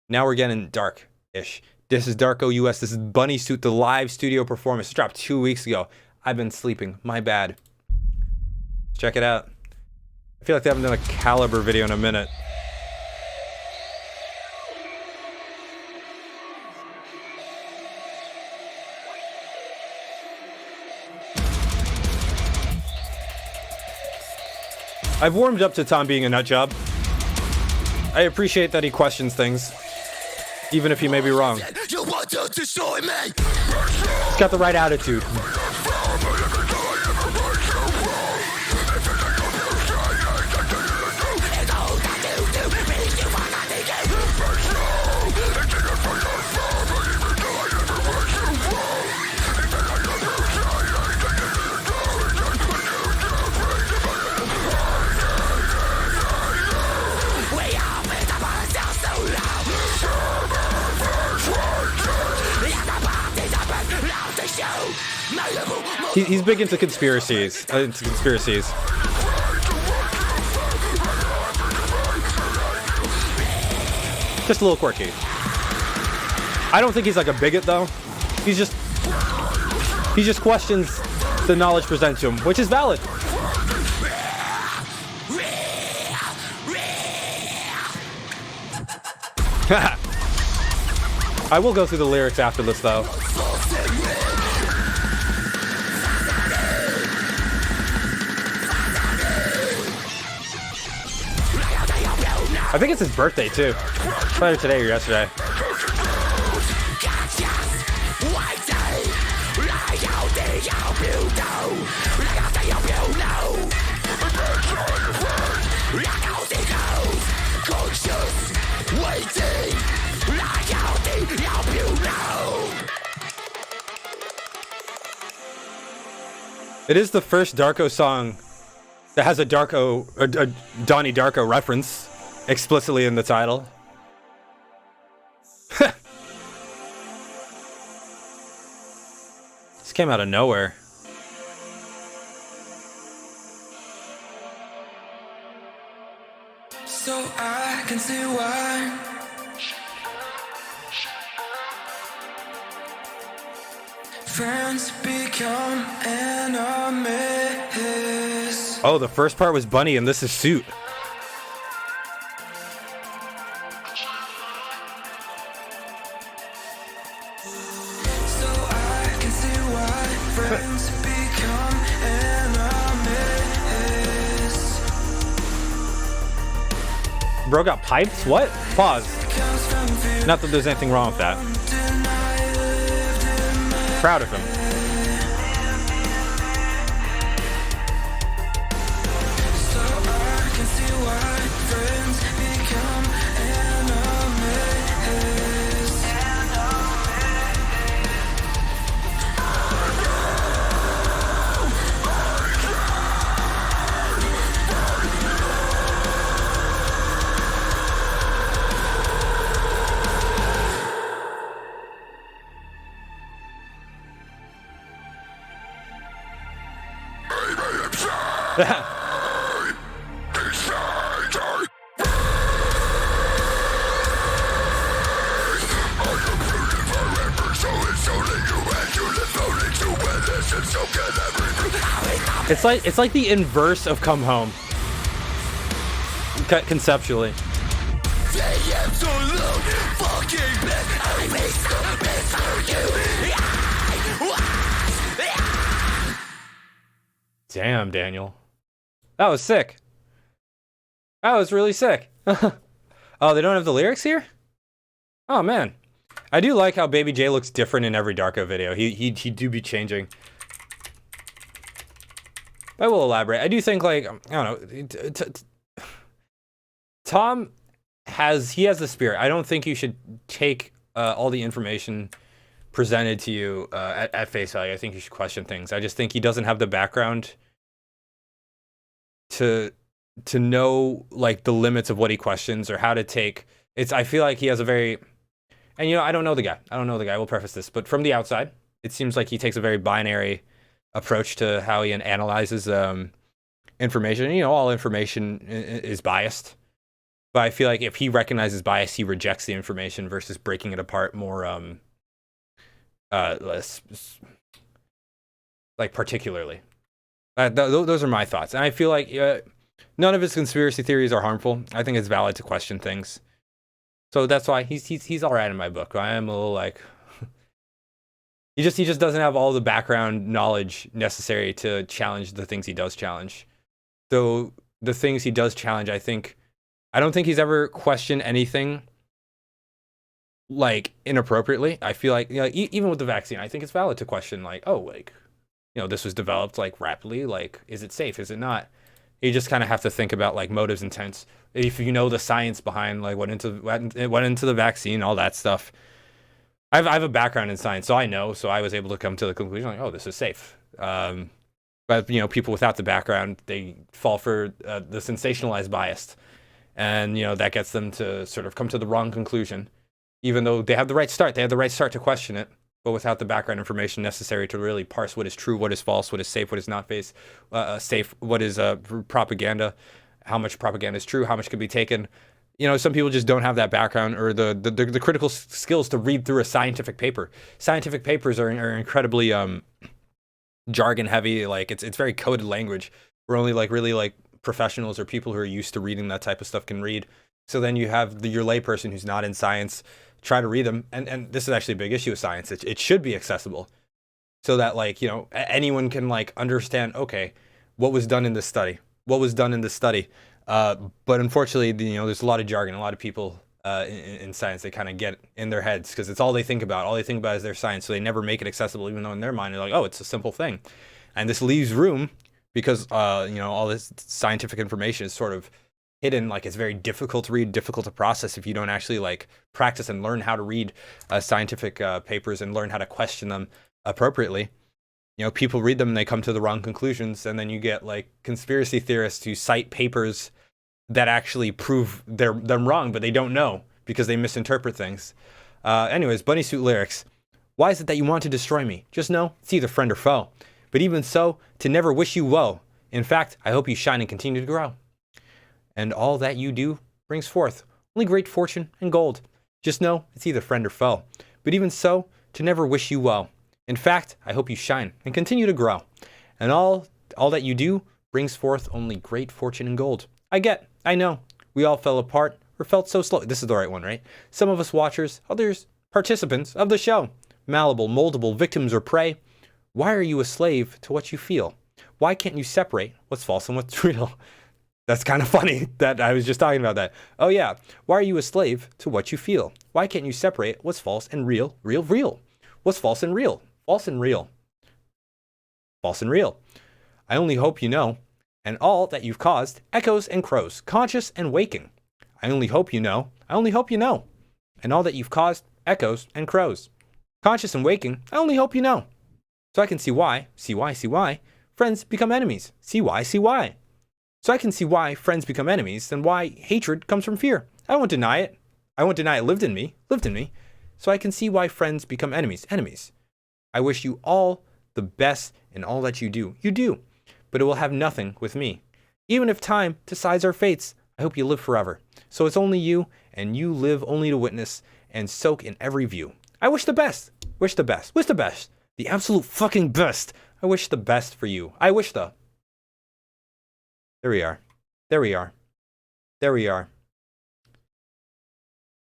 Now we're getting dark-ish. This is Darko US. This is Bunny Suit, the live studio performance. It dropped 2 weeks ago. I've been sleeping. My bad. Check it out. I feel like they haven't done a Caliber video in a minute. I've warmed up to Tom being a nutjob. I appreciate that he questions things, even if he may be wrong. You want to destroy me? He's got the right attitude. He's big into conspiracies. Just a little quirky. I don't think he's like a bigot though. He just questions the knowledge presented to him, which is valid. I will go through the lyrics after this though. I think it's his birthday too. It's either today or yesterday. It is the first Darko song that has a Donnie Darko reference explicitly in the title. This came out of nowhere. So I can see why friends become enemies. Oh, the first part was Bunny and this is Suit. Bro got pipes? What? Pause. Not that there's anything wrong with that. Proud of him. It's like the inverse of Come Home. Conceptually. Damn, Daniel. That was sick. That was really sick. Oh, they don't have the lyrics here? Oh, man. I do like how Baby J looks different in every Darko video. He do be changing. I will elaborate. I do think, like, I don't know. Tom has the spirit. I don't think you should take all the information presented to you at face value. I think you should question things. I just think he doesn't have the background to know like the limits of what he questions or how to take it's. I feel like he has a very, and I don't know the guy. I will preface this, but from the outside, it seems like he takes a very binary approach to how he analyzes information. All information is biased, But I feel like if he recognizes bias, he rejects the information versus breaking it apart more, less, like particularly. Those are my thoughts. And I feel like none of his conspiracy theories are harmful. I think it's valid to question things. So that's why he's all right in my book. I am a little like, he just doesn't have all the background knowledge necessary to challenge the things he does challenge. Though the things he does challenge, I don't think he's ever questioned anything like inappropriately. I feel like, even with the vaccine, I think it's valid to question like, oh, like, this was developed like rapidly. Like, is it safe? Is it not? You just kind of have to think about like motives, intents. If you know the science behind like what went into the vaccine, all that stuff. I have a background in science, so I know. So I was able to come to the conclusion like, oh, this is safe. But people without the background, they fall for the sensationalized bias, and that gets them to sort of come to the wrong conclusion, even though they have the right start. They have the right start to question it, but without the background information necessary to really parse what is true, what is false, what is safe, what is not safe, what is propaganda, how much propaganda is true, how much could be taken. Some people just don't have that background or the critical skills to read through a scientific paper. Scientific papers are incredibly jargon heavy. Like it's very coded language where only like really like professionals or people who are used to reading that type of stuff can read. So then you have your layperson who's not in science try to read them, and this is actually a big issue with science. It should be accessible so that like anyone can like understand, okay, what was done in this study, but unfortunately there's a lot of jargon. A lot of people in science, they kind of get in their heads because it's all they think about is their science, so they never make it accessible, even though in their mind they're like, oh, it's a simple thing. And this leaves room because all this scientific information is sort of hidden. Like it's very difficult to read, difficult to process if you don't actually like practice and learn how to read scientific papers and learn how to question them appropriately. People read them and they come to the wrong conclusions, and then you get like conspiracy theorists who cite papers that actually prove them wrong, but they don't know because they misinterpret things. Anyways, Bunny Suit lyrics. Why is it that you want to destroy me? Just know it's either friend or foe. But even so, to never wish you woe. In fact, I hope you shine and continue to grow. And all that you do brings forth only great fortune and gold. Just know it's either friend or foe. But even so, to never wish you woe. In fact, I hope you shine and continue to grow. And all that you do brings forth only great fortune and gold. I know, we all fell apart or felt so slow. This is the right one, right? Some of us watchers, others participants of the show. Malleable, moldable, victims or prey. Why are you a slave to what you feel? Why can't you separate what's false and what's real? That's kind of funny that I was just talking about that. Oh yeah, why are you a slave to what you feel? Why can't you separate what's false and real? What's false and real? False and real. False and real. I only hope you know, and all that you've caused echoes and crows, conscious and waking. I only hope you know, and all that you've caused echoes and crows, conscious and waking. I only hope you know. So I can see why, friends become enemies. See why. So I can see why friends become enemies and why hatred comes from fear. I won't deny it. Lived in me. So I can see why friends become enemies. I wish you all the best in all that you do. But it will have nothing with me. Even if time decides our fates, I hope you live forever. So it's only you, and you live only to witness and soak in every view. I wish the best. Wish the best. The absolute fucking best. I wish the best for you. There we are.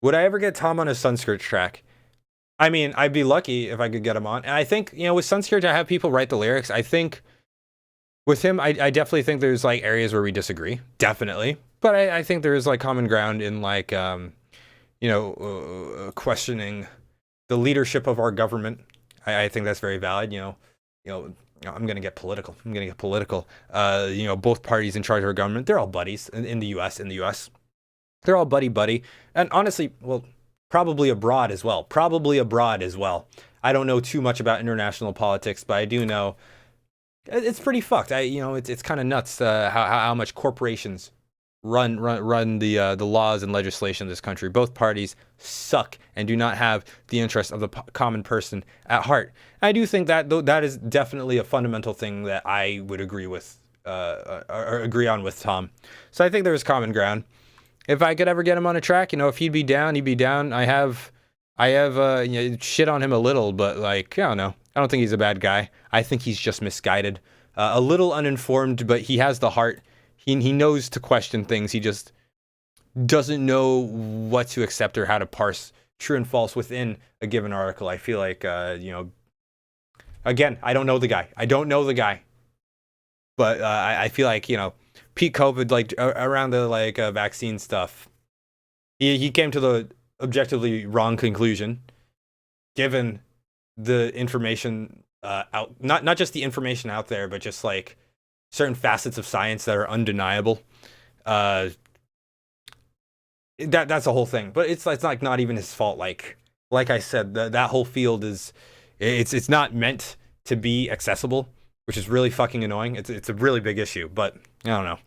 Would I ever get Tom on a Sunscourge track? I mean, I'd be lucky if I could get him on. And I think, with Sunscourge, I have people write the lyrics. I think with him, I definitely think there's like areas where we disagree. Definitely. But I think there is like common ground in like, questioning the leadership of our government. I think that's very valid. I'm going to get political. Both parties in charge of our government, they're all buddies in the U.S. They're all buddy. And honestly, well, probably abroad as well. I don't know too much about international politics, but I do know it's pretty fucked. It's kind of nuts how much corporations run the laws and legislation of this country. Both parties suck and do not have the interest of the common person at heart. I do think that that is definitely a fundamental thing that I would agree with or agree on with Tom. So I think there is common ground. if I could ever get him on a track, you know, if he'd be down, he'd be down. I have you know, shit on him a little, but like, I don't know. I don't think he's a bad guy. I think he's just misguided, a little uninformed, but he has the heart. He knows to question things. He just doesn't know what to accept or how to parse true and false within a given article. I feel like, you know, again, I don't know the guy. But I feel like, you know, peak COVID, like around the like vaccine stuff, he came to the objectively wrong conclusion, given the information out, not just the information out there, but just like certain facets of science that are undeniable. That's the whole thing. But it's like not even his fault. Like I said, that whole field it's not meant to be accessible, which is really fucking annoying. It's a really big issue, but I don't know.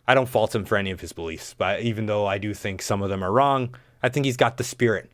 I don't fault him for any of his beliefs, but even though I do think some of them are wrong, I think he's got the spirit.